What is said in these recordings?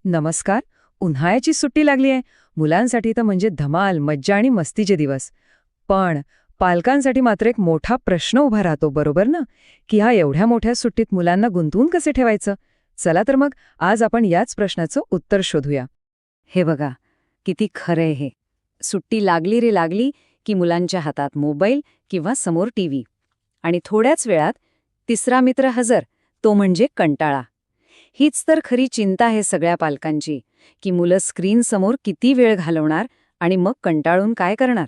नमस्कार. उन्हाळ्याची सुट्टी लागली आहे. मुलांसाठी तर म्हणजे धमाल, मज्जा आणि मस्तीचे दिवस. पण पालकांसाठी मात्र एक मोठा प्रश्न उभा राहतो, बरोबर ना? की ह्या एवढ्या मोठ्या सुट्टीत मुलांना गुंतवून कसे ठेवायचं? चला तर मग आज आपण याच प्रश्नाचं उत्तर शोधूया. हे बघा, किती खरं आहे हे. सुट्टी लागली रे लागली की मुलांच्या हातात मोबाईल किंवा समोर टीव्ही. आणि थोड्याच वेळात तिसरा मित्र हजर, तो म्हणजे कंटाळा. हीच तर खरी चिंता आहे सगळ्या पालकांची, की मुलं स्क्रीनसमोर किती वेळ घालवणार आणि मग कंटाळून काय करणार.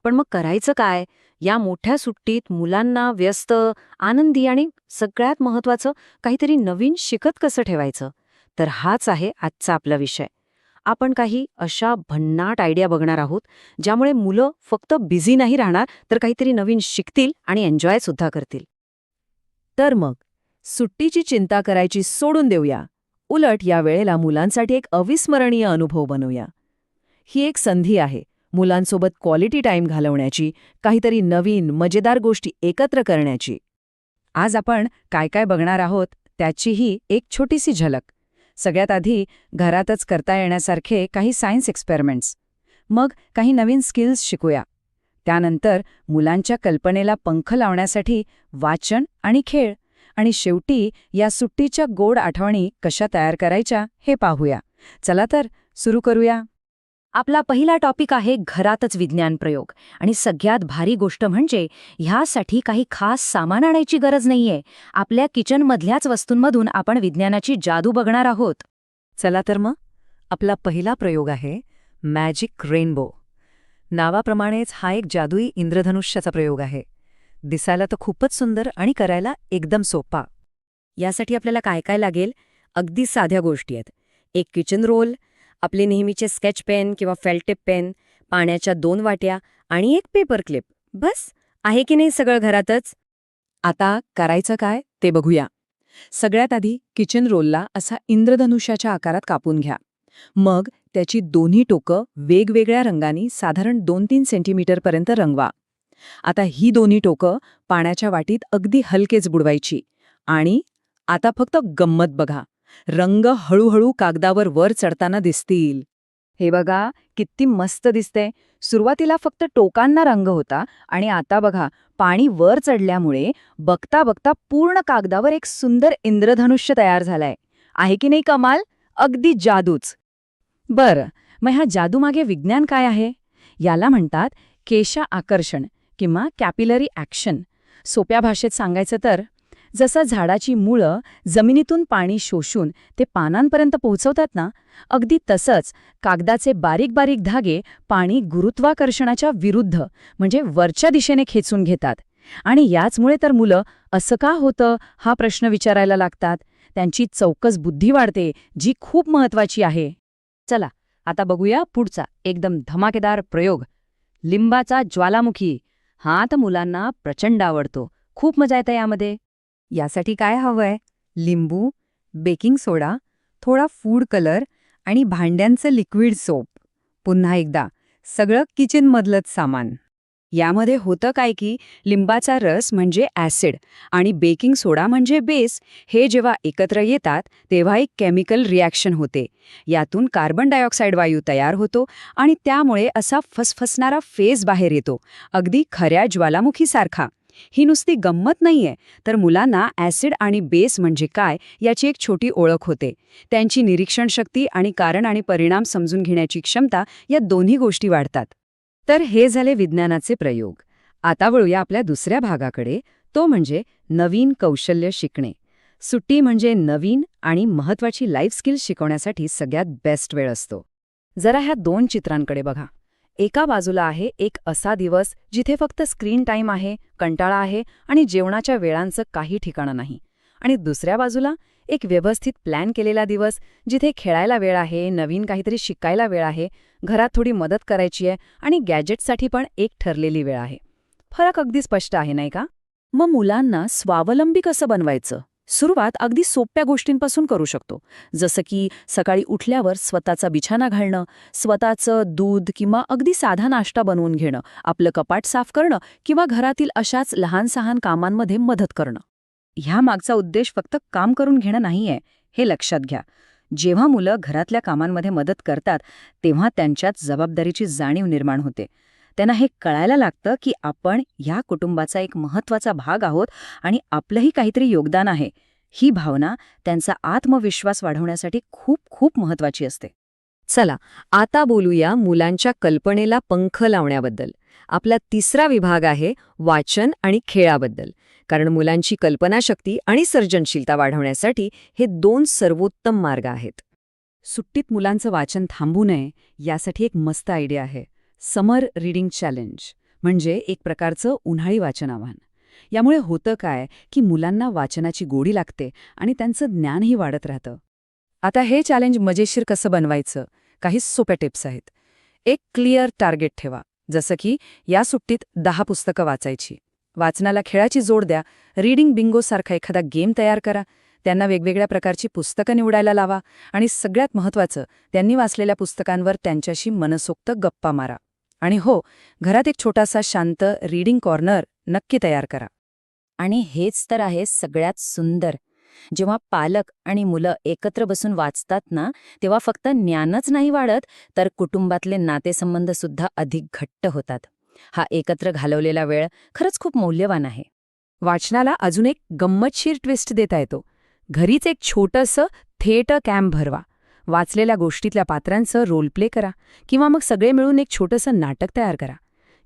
पण मग करायचं काय? या मोठ्या सुट्टीत मुलांना व्यस्त, आनंदी आणि सगळ्यात महत्त्वाचं काहीतरी नवीन शिकत कसं ठेवायचं? तर हाच आहे आजचा आपला विषय. आपण काही अशा भन्नाट आयडिया बघणार आहोत, ज्यामुळे मुलं फक्त बिझी नाही राहणार, तर काहीतरी नवीन शिकतील आणि एन्जॉय सुद्धा करतील. तर मग सुट्टीची चिंता करायची सोडून देऊया. उलट या वेळेला मुलांसाठी एक अविस्मरणीय अनुभव बनवूया. ही एक संधी आहे मुलांसोबत क्वालिटी टाईम घालवण्याची, काहीतरी नवीन मजेदार गोष्टी एकत्र करण्याची. आज आपण काय काय बघणार आहोत त्याचीही एक छोटीशी झलक. सगळ्यात आधी घरातच करता येण्यासारखे काही सायन्स एक्सपेरिमेंट्स. मग काही नवीन स्किल्स शिकूया. त्यानंतर मुलांच्या कल्पनेला पंख लावण्यासाठी वाचन आणि खेळ. आणि शेवटी या सुट्टीच्या गोड आठवणी कशा तयार करायच्या हे पाहूया. चला तर सुरू करूया. आपला पहिला टॉपिक आहे घरातच विज्ञान प्रयोग. आणि सगळ्यात भारी गोष्ट म्हणजे ह्यासाठी काही खास सामान आणायची गरज नाहीये. आपल्या किचनमधल्याच वस्तूंमधून आपण विज्ञानाची जादू बघणार आहोत. चला तर मग आपला पहिला प्रयोग आहे मॅजिक रेनबो. नावाप्रमाणेच हा एक जादुई इंद्रधनुष्याचा प्रयोग आहे. दिसायला तर खूपच सुंदर आणि करायला एकदम सोपा. यासाठी आपल्याला काय काय लागेल? अगदी साध्या गोष्टी आहेत. एक किचन रोल, आपले नेहमीचे स्केच पेन किंवा फेल्टिप पेन, पाण्याच्या 2 वाट्या आणि एक पेपर क्लिप. बस, आहे की नाही सगळं घरातच? आता करायचं काय ते बघूया. सगळ्यात आधी किचन रोलला असा इंद्रधनुष्याच्या आकारात कापून घ्या. मग त्याची दोन्ही टोकं वेगवेगळ्या रंगांनी साधारण 2-3 सेंटीमीटरपर्यंत रंगवा. आता ही दोन्ही टोकं पाण्याच्या वाटीत अगदी हलकेच बुडवायची. आणि आता फक्त गंमत बघा. रंग हळूहळू कागदावर वर चढताना दिसतील. हे बघा किती मस्त दिसते. सुरुवातीला फक्त टोकांना रंग होता आणि आता बघा पाणी वर चढल्यामुळे बघता बघता पूर्ण कागदावर एक सुंदर इंद्रधनुष्य तयार झालंय. आहे की नाही कमाल? अगदी जादूच. बरं, मग ह्या जादूमागे विज्ञान काय आहे? याला म्हणतात केशा आकर्षण किंवा कॅपिलरी ॲक्शन. सोप्या भाषेत सांगायचं तर जसं झाडाची मुळं जमिनीतून पाणी शोषून ते पानांपर्यंत पोहोचवतात ना, अगदी तसंच कागदाचे बारीक बारीक धागे पाणी गुरुत्वाकर्षणाच्या विरुद्ध म्हणजे वरच्या दिशेने खेचून घेतात. आणि याचमुळे तर मुलं असं का होतं हा प्रश्न विचारायला लागतात. त्यांची चौकस बुद्धी वाढते, जी खूप महत्वाची आहे. चला, आता बघूया पुढचा एकदम धमाकेदार प्रयोग. लिंबाचा ज्वालामुखी. हा तर मुलांना प्रचंड आवडतो. खूप मजा येते यामध्ये. यासाठी काय हवंय? लिंबू, बेकिंग सोडा, थोडा फूड कलर आणि भांड्यांचं लिक्विड सोप. पुन्हा एकदा सगळं किचनमधलंच सामान. यामध्ये होतं काय की लिंबाचा रस म्हणजे ॲसिड आणि बेकिंग सोडा म्हणजे बेस, हे जेव्हा एकत्र येतात तेव्हा एक केमिकल रिॲक्शन होते. यातून कार्बन डायऑक्साईड वायू तयार होतो आणि त्यामुळे असा फसफसणारा फेस बाहेर येतो, अगदी खऱ्या ज्वालामुखीसारखा. ही नुसती गंमत नाहीये, तर मुलांना ॲसिड आणि बेस म्हणजे काय याची एक छोटी ओळख होते. त्यांची निरीक्षण शक्ती आणि कारण आणि परिणाम समजून घेण्याची क्षमता या दोन्ही गोष्टी वाढतात. तर हे झाले विज्ञानाचे प्रयोग. आता वळूया आपल्या दुसऱ्या भागाकडे, तो म्हणजे नवीन कौशल्य शिकणे. सुट्टी म्हणजे नवीन आणि महत्वाची लाईफ स्किल्स शिकवण्यासाठी सगळ्यात बेस्ट वेळ असतो. जरा ह्या 2 चित्रांकडे बघा. एका बाजूला आहे एक असा दिवस जिथे फक्त स्क्रीन टाईम आहे, कंटाळा आहे आणि जेवणाच्या वेळांचं काही ठिकाणं नाही. आणि दुसऱ्या बाजूला एक व्यवस्थित प्लॅन केलेला दिवस जिथे खेळायला वेळ आहे, नवीन काहीतरी शिकायला वेळ आहे, घरात थोडी मदत करायची आहे आणि गॅजेटसाठी पण एक ठरलेली वेळ आहे. फरक अगदी स्पष्ट आहे नाही का? मग मुलांना स्वावलंबी कसं बनवायचं? सुरुवात अगदी सोप्या गोष्टींपासून करू शकतो. जसं की सकाळी उठल्यावर स्वतःचा बिछाना घालणं, स्वतःचं दूध किंवा अगदी साधा नाश्ता बनवून घेणं, आपलं कपाट साफ करणं किंवा घरातील अशाच लहान सहान कामांमध्ये मदत करणं. ह्या मागचा उद्देश फक्त काम करून घेणं नाहीये, हे लक्षात घ्या. जेव्हा मुलं घरातल्या कामांमध्ये मदत करतात तेव्हा त्यांच्यात जबाबदारीची जाणीव निर्माण होते. त्यांना हे कळायला लागतं की आपण ह्या कुटुंबाचा एक महत्त्वाचा भाग आहोत आणि आपलंही काहीतरी योगदान आहे. ही भावना त्यांचा आत्मविश्वास वाढवण्यासाठी खूप खूप महत्त्वाची असते. चला आता बोलूया मुलांच्या कल्पनेला पंख लावण्याबद्दल. आपला तिसरा विभाग आहे वाचन आणि खेळाबद्दल, कारण मुलांची कल्पनाशक्ती आणि सर्जनशीलता वाढवण्यासाठी हे 2 सर्वोत्तम मार्ग आहेत. सुट्टीत मुलांचं वाचन थांबू नये यासाठी एक मस्त आयडिया आहे. समर रीडिंग चॅलेंज, म्हणजे एक प्रकारचं उन्हाळी वाचन आव्हान. यामुळे होतं काय की मुलांना वाचनाची गोडी लागते आणि त्यांचं ज्ञानही वाढत राहतं. आता हे चॅलेंज मजेशीर कसं बनवायचं, काही सोप्या टिप्स आहेत. एक क्लिअर टार्गेट ठेवा, जसं की या सुट्टीत 10 पुस्तकं वाचायची. वाचनाला खेळाची जोड द्या. रीडिंग बिंगोसारखा एखादा गेम तयार करा. त्यांना वेगवेगळ्या प्रकारची पुस्तकं निवडायला लावा आणि सगळ्यात महत्त्वाचं, त्यांनी वाचलेल्या पुस्तकांवर त्यांच्याशी मनसोक्त गप्पा मारा. आणि हो, घरात एक छोटासा शांत रीडिंग कॉर्नर नक्की तयार करा. आणि हेच तर आहे सगळ्यात सुंदर. जेव्हा पालक आणि मुलं एकत्र बसून वाचतात ना, तेव्हा फक्त ज्ञानच नाही वाढत, तर कुटुंबातले नातेसंबंध सुद्धा अधिक घट्ट होतात. हा एकत्र घालवलेला वेळ खरंच खूप मौल्यवान आहे. वाचनाला अजून एक गंमतशीर ट्विस्ट देता येतो. घरीच एक छोटंसं थिएटर कॅम्प भरवा. वाचलेल्या गोष्टीतल्या पात्रांचं रोल प्ले करा किंवा मग सगळे मिळून एक छोटंसं नाटक तयार करा.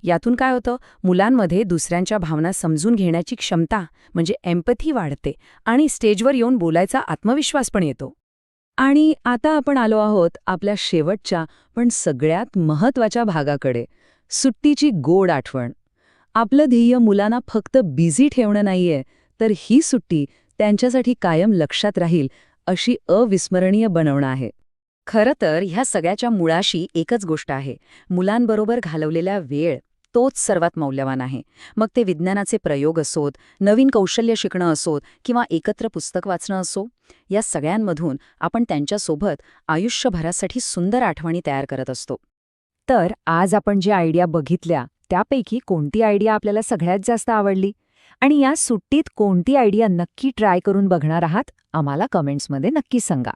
यातून काय होतं, मुलांमध्ये दुसऱ्यांच्या भावना समजून घेण्याची क्षमता म्हणजे एम्पथी वाढते आणि स्टेजवर येऊन बोलायचा आत्मविश्वास पण येतो. आणि आता आपण आलो आहोत आपल्या शेवटच्या पण सगळ्यात महत्त्वाच्या भागाकडे, सुट्टीची गोड आठवण. आपलं ध्येय मुलांना फक्त बिझी ठेवणं नाहीये, तर ही सुट्टी त्यांच्यासाठी कायम लक्षात राहील अशी अविस्मरणीय बनवणं आहे. खरं तर ह्या सगळ्याच्या मुळाशी एकच गोष्ट आहे, मुलांबरोबर घालवलेला वेळ. तोच सर्वात मौल्यवान आहे. मग ते विज्ञानाचे प्रयोग असोत, नवीन कौशल्य शिकणं असोत किंवा एकत्र पुस्तक वाचणं असो, या सगळ्यांमधून आपण त्यांच्यासोबत आयुष्यभरासाठी सुंदर आठवणी तयार करत असतो. तर आज आपण ज्या आयडिया बघितल्या त्यापैकी कोणती आयडिया आपल्याला सगळ्यात जास्त आवडली आणि या सुट्टीत कोणती आयडिया नक्की ट्राय करून बघणार आहात, आम्हाला कमेंट्समध्ये नक्की सांगा.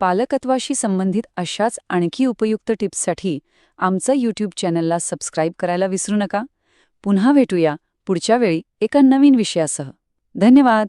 पालकत्वाशी संबंधित अशाच आणखी उपयुक्त टिप्ससाठी आमचं यूट्यूब चॅनलला सबस्क्राईब करायला विसरू नका. पुन्हा भेटूया पुढच्या वेळी एका नवीन विषयासह. धन्यवाद.